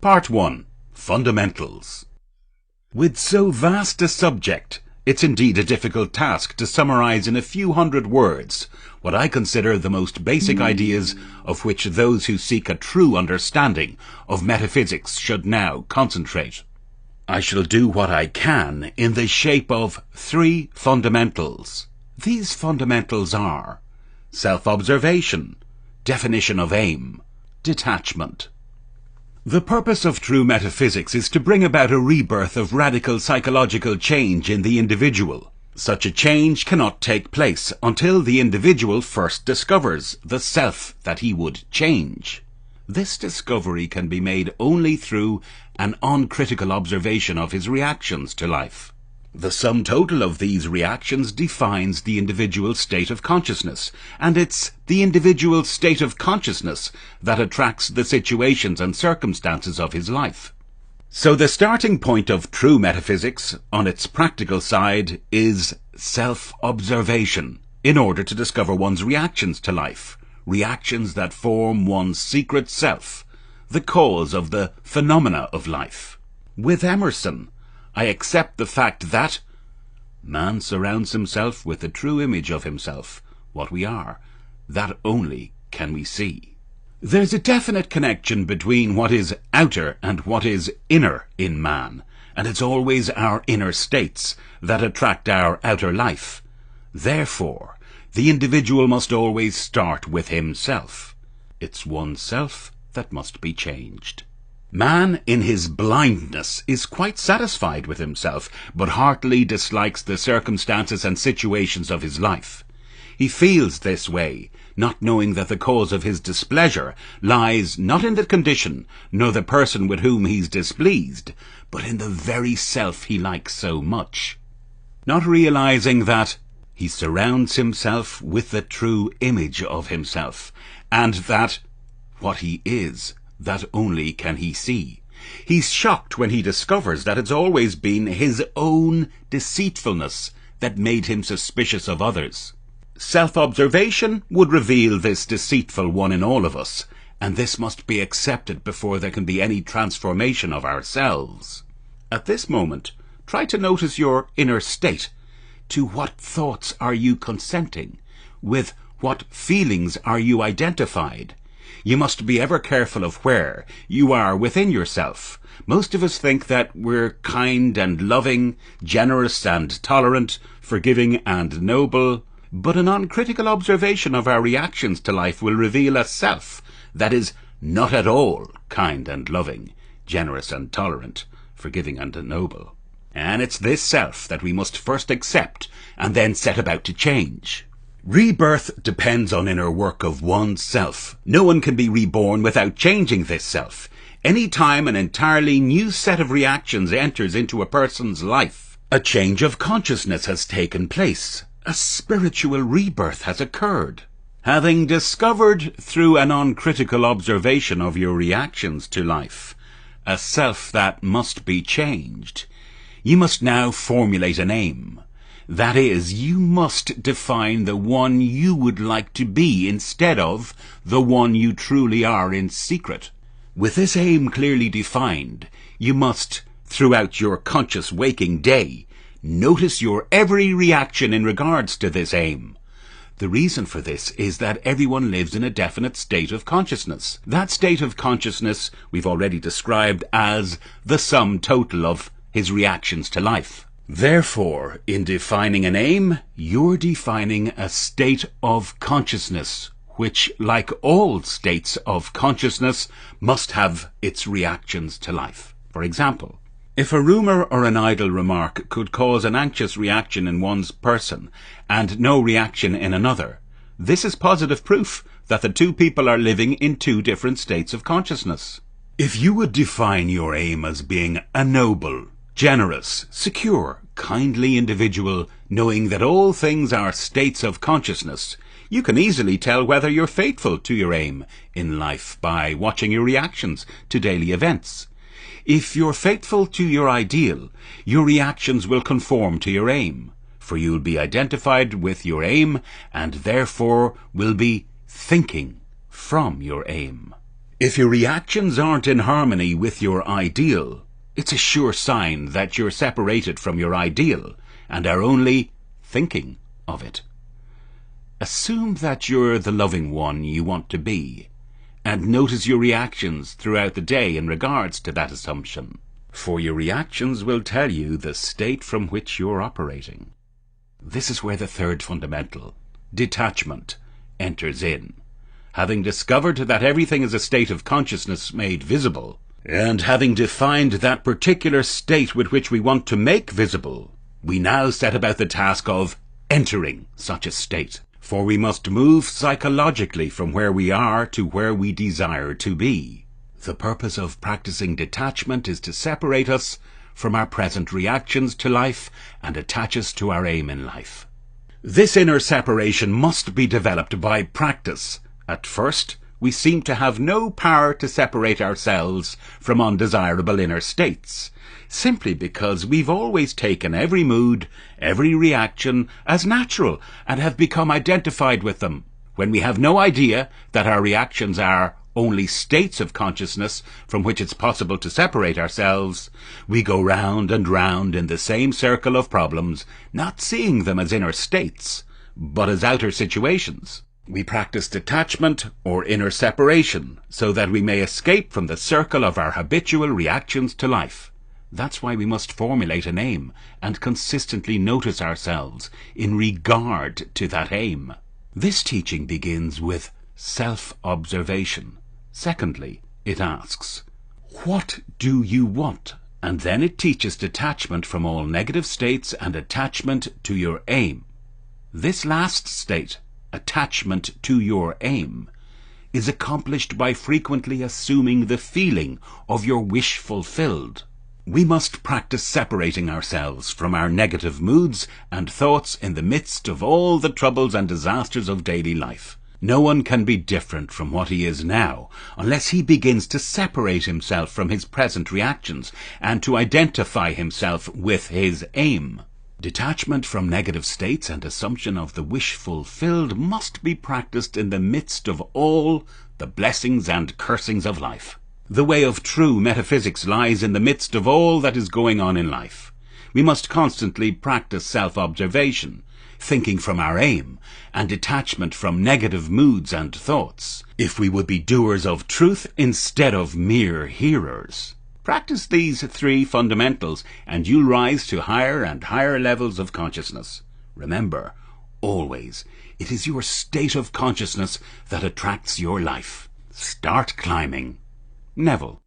Part 1. Fundamentals. With so vast a subject, it's indeed a difficult task to summarize in a few hundred words what I consider the most basic ideas of which those who seek a true understanding of metaphysics should now concentrate. I shall do what I can in the shape of 3 fundamentals. These fundamentals are self-observation, definition of aim, detachment. The purpose of true metaphysics is to bring about a rebirth of radical psychological change in the individual. Such a change cannot take place until the individual first discovers the self that he would change. This discovery can be made only through an uncritical observation of his reactions to life. The sum total of these reactions defines the individual state of consciousness, and it's the individual state of consciousness that attracts the situations and circumstances of his life. So the starting point of true metaphysics, on its practical side, is self-observation, in order to discover one's reactions to life, reactions that form one's secret self, the cause of the phenomena of life. With Emerson, I accept the fact that man surrounds himself with the true image of himself, what we are. That only can we see. There's a definite connection between what is outer and what is inner in man, and it's always our inner states that attract our outer life. Therefore, the individual must always start with himself. It's oneself that must be changed. Man, in his blindness, is quite satisfied with himself, but heartily dislikes the circumstances and situations of his life. He feels this way, not knowing that the cause of his displeasure lies not in the condition, nor the person with whom he's displeased, but in the very self he likes so much. Not realizing that he surrounds himself with the true image of himself, and that what he is, that only can he see. He's shocked when he discovers that it's always been his own deceitfulness that made him suspicious of others. Self-observation would reveal this deceitful one in all of us, and this must be accepted before there can be any transformation of ourselves. At this moment, try to notice your inner state. To what thoughts are you consenting? With what feelings are you identified? You must be ever careful of where you are within yourself. Most of us think that we're kind and loving, generous and tolerant, forgiving and noble, but an uncritical observation of our reactions to life will reveal a self that is not at all kind and loving, generous and tolerant, forgiving and noble. And it's this self that we must first accept and then set about to change. Rebirth depends on inner work of one's self. No one can be reborn without changing this self. Any time an entirely new set of reactions enters into a person's life, a change of consciousness has taken place. A spiritual rebirth has occurred. Having discovered through an uncritical observation of your reactions to life a self that must be changed, you must now formulate an aim. That is, you must define the one you would like to be instead of the one you truly are in secret. With this aim clearly defined, you must, throughout your conscious waking day, notice your every reaction in regards to this aim. The reason for this is that everyone lives in a definite state of consciousness. That state of consciousness we've already described as the sum total of his reactions to life. Therefore, in defining an aim, you're defining a state of consciousness, which, like all states of consciousness, must have its reactions to life. For example, if a rumour or an idle remark could cause an anxious reaction in one's person and no reaction in another, this is positive proof that the two people are living in two different states of consciousness. If you would define your aim as being a noble, generous, secure, kindly individual, knowing that all things are states of consciousness, you can easily tell whether you're faithful to your aim in life by watching your reactions to daily events. If you're faithful to your ideal, your reactions will conform to your aim, for you'll be identified with your aim and therefore will be thinking from your aim. If your reactions aren't in harmony with your ideal, it's a sure sign that you're separated from your ideal and are only thinking of it. Assume that you're the loving one you want to be, and notice your reactions throughout the day in regards to that assumption. For your reactions will tell you the state from which you're operating. This is where the third fundamental, detachment, enters in. Having discovered that everything is a state of consciousness made visible, and having defined that particular state with which we want to make visible, we now set about the task of entering such a state. For we must move psychologically from where we are to where we desire to be. The purpose of practicing detachment is to separate us from our present reactions to life and attach us to our aim in life. This inner separation must be developed by practice. At first, we seem to have no power to separate ourselves from undesirable inner states, simply because we've always taken every mood, every reaction as natural and have become identified with them. When we have no idea that our reactions are only states of consciousness from which it's possible to separate ourselves, we go round and round in the same circle of problems, not seeing them as inner states, but as outer situations. We practice detachment or inner separation so that we may escape from the circle of our habitual reactions to life. That's why we must formulate an aim and consistently notice ourselves in regard to that aim. This teaching begins with self-observation. Secondly, it asks, what do you want? And then it teaches detachment from all negative states and attachment to your aim. This last state, attachment to your aim, is accomplished by frequently assuming the feeling of your wish fulfilled. We must practice separating ourselves from our negative moods and thoughts in the midst of all the troubles and disasters of daily life. No one can be different from what he is now unless he begins to separate himself from his present reactions and to identify himself with his aim. Detachment from negative states and assumption of the wish fulfilled must be practiced in the midst of all the blessings and cursings of life. The way of true metaphysics lies in the midst of all that is going on in life. We must constantly practice self-observation, thinking from our aim, and detachment from negative moods and thoughts, if we would be doers of truth instead of mere hearers. Practice these three fundamentals, and you'll rise to higher and higher levels of consciousness. Remember, always, it is your state of consciousness that attracts your life. Start climbing. Neville.